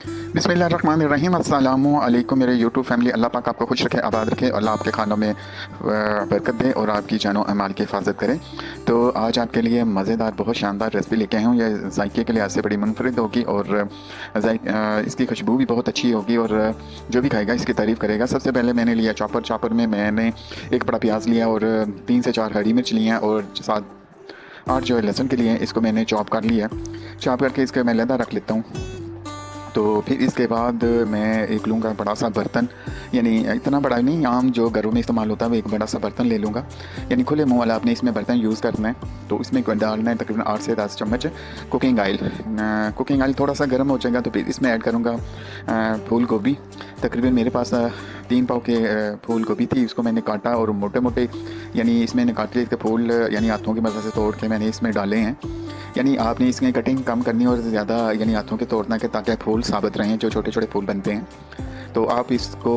बिस्मिल्लाहिर्रहमानिर्रहीम। अस्सलामु अलैकुम मेरे यूट्यूब फैमिली। अल्लाह पाक आपको खुश रखे, आबाद रखे, अल्लाह आपके खानों में बरकत दे और आपकी जानो अमाल की हिफाजत करे। तो आज आपके लिए मज़ेदार बहुत शानदार रेसिपी लेके आया हूँ। यह जायके के लिहाज से बड़ी मुनफरिद होगी और इसकी खुशबू भी बहुत अच्छी होगी और जो भी खाएगा इसकी तारीफ़ करेगा। सबसे पहले मैंने लिया चॉपर में मैंने एक बड़ा प्याज लिया और 3 से 4 हरी मिर्च लिया और 7-8 जो लहसुन के लिए इसको मैंने चॉप कर लिया। चॉप करके इसका मैं लहदा रख लेता हूँ। तो फिर इसके बाद मैं एक लूँगा बड़ा सा बर्तन, यानी इतना बड़ा नहीं, आम जो घरों में इस्तेमाल होता है वो एक बड़ा सा बर्तन ले लूँगा, यानी खुले मुँह वाला आपने इसमें बर्तन यूज़ करना है। तो इसमें डालना है तकरीबन 8 से 10 चम्मच कुकिंग ऑयल। कुकिंग ऑयल थोड़ा सा गर्म हो जाएगा तो फिर इसमें ऐड करूँगा फूल गोभी। तकरीबन मेरे पास 3 पाव के फूल गोभी थी, इसको मैंने काटा और मोटे मोटे यानी इसमें काट के फूल यानी हाथों की मदद से तोड़ के मैंने इसमें डाले हैं। यानी आपने इसकी कटिंग कम करनी और ज़्यादा यानी हाथों के तोड़ना के ताकि फूल साबित रहें, जो छोटे छोटे फूल बनते हैं। तो आप इसको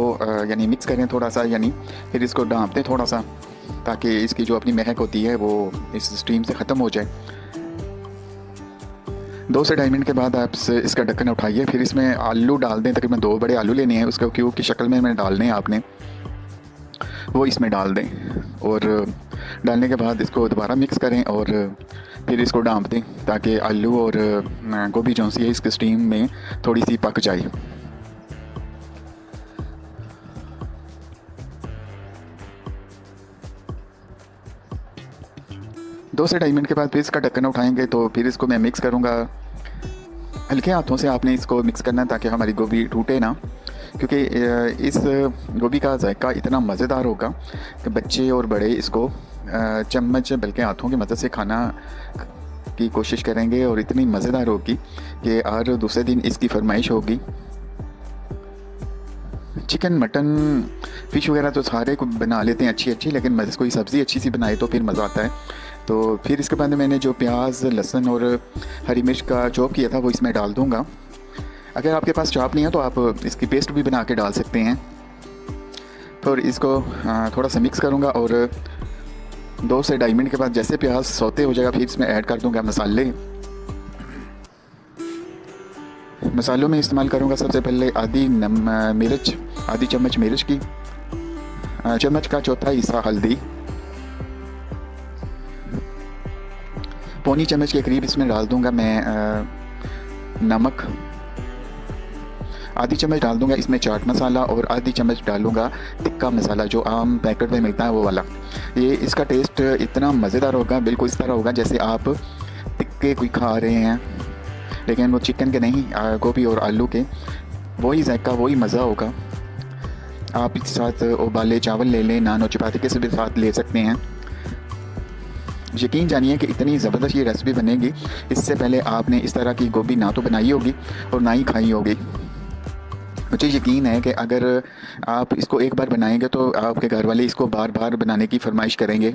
यानी मिक्स करें थोड़ा सा, यानी फिर इसको ढाँप दें थोड़ा सा ताकि इसकी जो अपनी महक होती है वो इस स्टीम से ख़त्म हो जाए। 2 से 2.5 मिनट के बाद आप इसका ढक्कन उठाइए, फिर इसमें आलू डाल दें। तकरीबन 2 बड़े आलू लेने हैं, उसको क्यूब की शक्ल में डालने हैं आपने, वो इसमें डाल दें और डालने के बाद इसको दोबारा मिक्स करें और फिर इसको ढाँप दें ताकि आलू और गोभी जो सी है इसके स्टीम में थोड़ी सी पक जाए। दो से 2.5 मिनट के बाद फिर इसका ढक्कन उठाएंगे तो फिर इसको मैं मिक्स करूँगा। हल्के हाथों से आपने इसको मिक्स करना है ताकि हमारी गोभी टूटे ना, क्योंकि इस गोभी का जायका इतना मज़ेदार होगा कि बच्चे और बड़े इसको चम्मच बल्कि हाथों की मदद से खाना की कोशिश करेंगे और इतनी मज़ेदार होगी कि हर दूसरे दिन इसकी फरमाइश होगी। चिकन, मटन, फ़िश वगैरह तो सारे को बना लेते हैं अच्छी, लेकिन कोई सब्ज़ी अच्छी सी बनाए तो फिर मज़ा आता है। तो फिर इसके बाद मैंने जो प्याज, लहसुन और हरी मिर्च का चॉप किया था वो इसमें डाल दूँगा। अगर आपके पास चॉप नहीं है तो आप इसकी पेस्ट भी बना के डाल सकते हैं। फिर इसको थोड़ा सा मिक्स करूँगा और 2 से 2.5 मिनट के बाद जैसे प्याज सौते हो जाएगा फिर इसमें ऐड कर दूँगा मसाले। मसालों में इस्तेमाल करूँगा सबसे पहले आधी चम्मच मिर्च की, चम्मच का चौथा हिस्सा हल्दी, पौनी चम्मच के करीब इसमें डाल दूँगा मैं नमक, आधी चम्मच डाल दूँगा इसमें चाट मसाला और आधी चम्मच डालूँगा टिक्का मसाला जो आम पैकेट में मिलता है वो वाला। ये इसका टेस्ट इतना मज़ेदार होगा, बिल्कुल इस तरह होगा जैसे आप टिक्के कोई खा रहे हैं, लेकिन वो चिकन के नहीं, गोभी और आलू के। वही जायका, वही मज़ा होगा। आप इसके साथ उबाले चावल ले लें, नान और चपाती के भी साथ ले सकते हैं। यकीन जानिए कि इतनी ज़बरदस्त ये रेसिपी बनेगी, इससे पहले आपने इस तरह की गोभी ना तो बनाई होगी और ना ही खाई होगी। मुझे यकीन है कि अगर आप इसको एक बार बनाएंगे तो आपके घर वाले इसको बार बार बनाने की फरमाइश करेंगे।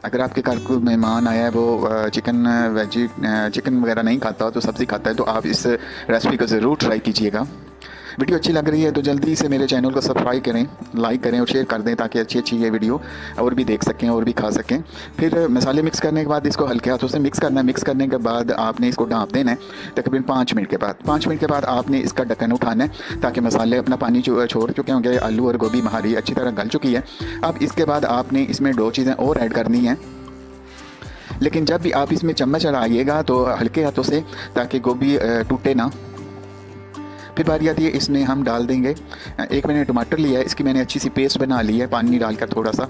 अगर आपके घर को मेहमान आया है वो चिकन वगैरह नहीं खाता तो सब्ज़ी खाता है, तो आप इस रेसिपी को ज़रूर ट्राई कीजिएगा। वीडियो अच्छी लग रही है तो जल्दी से मेरे चैनल को सब्सक्राइब करें, लाइक करें और शेयर कर दें ताकि अच्छी ये वीडियो और भी देख सकें और भी खा सकें। फिर मसाले मिक्स करने के बाद इसको हल्के हाथों से मिक्स करना है। मिक्स करने के बाद आपने इसको ढाँप देना है तकरीबन 5 मिनट के बाद। 5 मिनट के बाद आपने इसका ढक्कन उठाना है ताकि मसाले अपना पानी छोड़ चुके होंगे, आलू और गोभी हमारी अच्छी तरह गल चुकी है। अब इसके बाद आपने इसमें 2 चीज़ें और ऐड करनी हैं, लेकिन जब भी आप इसमें चम्मच चलाइएगा तो हल्के हाथों से ताकि गोभी टूटे ना। फिर बारी आती है, इसमें हम डाल देंगे, एक मैंने टमाटर लिया है, इसकी मैंने अच्छी सी पेस्ट बना ली है पानी डालकर थोड़ा सा,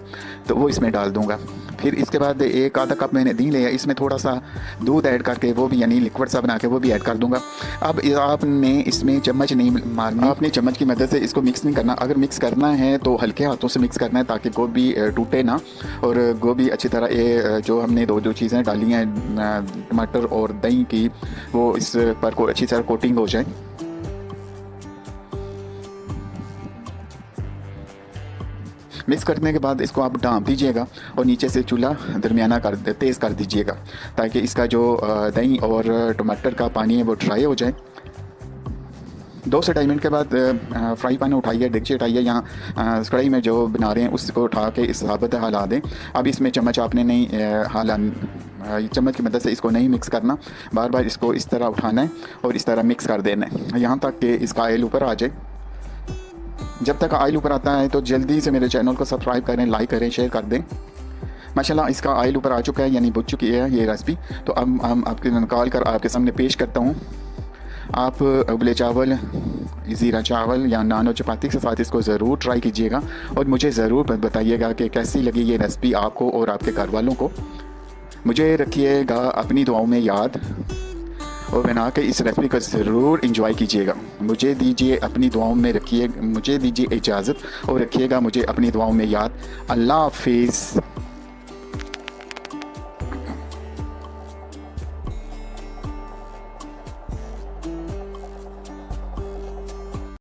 तो वो इसमें डाल दूंगा। फिर इसके बाद एक आधा कप मैंने दी लिया, इसमें थोड़ा सा दूध ऐड करके वो भी यानी लिक्विड सा बना के वो भी ऐड कर दूंगा। अब आपने इसमें चम्मच नहीं मारना, आपने चम्मच की मदद से इसको मिक्स नहीं करना। अगर मिक्स करना है तो हल्के हाथों से मिक्स करना है ताकि गोभी टूटे ना और गोभी अच्छी तरह ये जो हमने दो चीज़ें डाली हैं टमाटर और दही की, वो इस पर अच्छी तरह कोटिंग हो जाए। मिक्स करने के बाद इसको आप ढाँप दीजिएगा और नीचे से चूल्हा दरमियाना तेज़ कर दीजिएगा ताकि इसका जो दही और टमाटर का पानी है वो ड्राई हो जाए। 2 से 2.5 मिनट के बाद फ्राई पैन उठाइए, डेगची उठाइए, यहाँ कढ़ाई में जो बना रहे हैं उसको उठा के इस साबुत हिला दें। अब इसमें चम्मच आपने नहीं चम्मच की मदद से इसको नहीं मिक्स करना, बार बार इसको इस तरह उठाना है और इस तरह मिक्स कर देना है यहाँ तक कि इसका ऑयल ऊपर आ जाए। जब तक ऑयल ऊपर आता है तो जल्दी से मेरे चैनल को सब्सक्राइब करें, लाइक करें, शेयर कर दें। माशाल्लाह इसका ऑयल ऊपर आ चुका है, यानी बुझ चुकी है ये रेसिपी। तो अब हम आपके निकाल कर आपके सामने पेश करता हूँ। आप उबले चावल, ज़ीरा चावल या नान और चपाती के साथ इसको ज़रूर ट्राई कीजिएगा और मुझे ज़रूर बताइएगा कि कैसी लगी ये रेसिपी आपको और आपके घर वालों को। मुझे रखिएगा अपनी दुआओं में याद और बना के इस रेसिपी को ज़रूर इंजॉय कीजिएगा। मुझे दीजिए अपनी दुआओं में रखिए, मुझे दीजिए इजाज़त और रखिएगा मुझे अपनी दुआओं में याद। अल्लाह हाफिज़।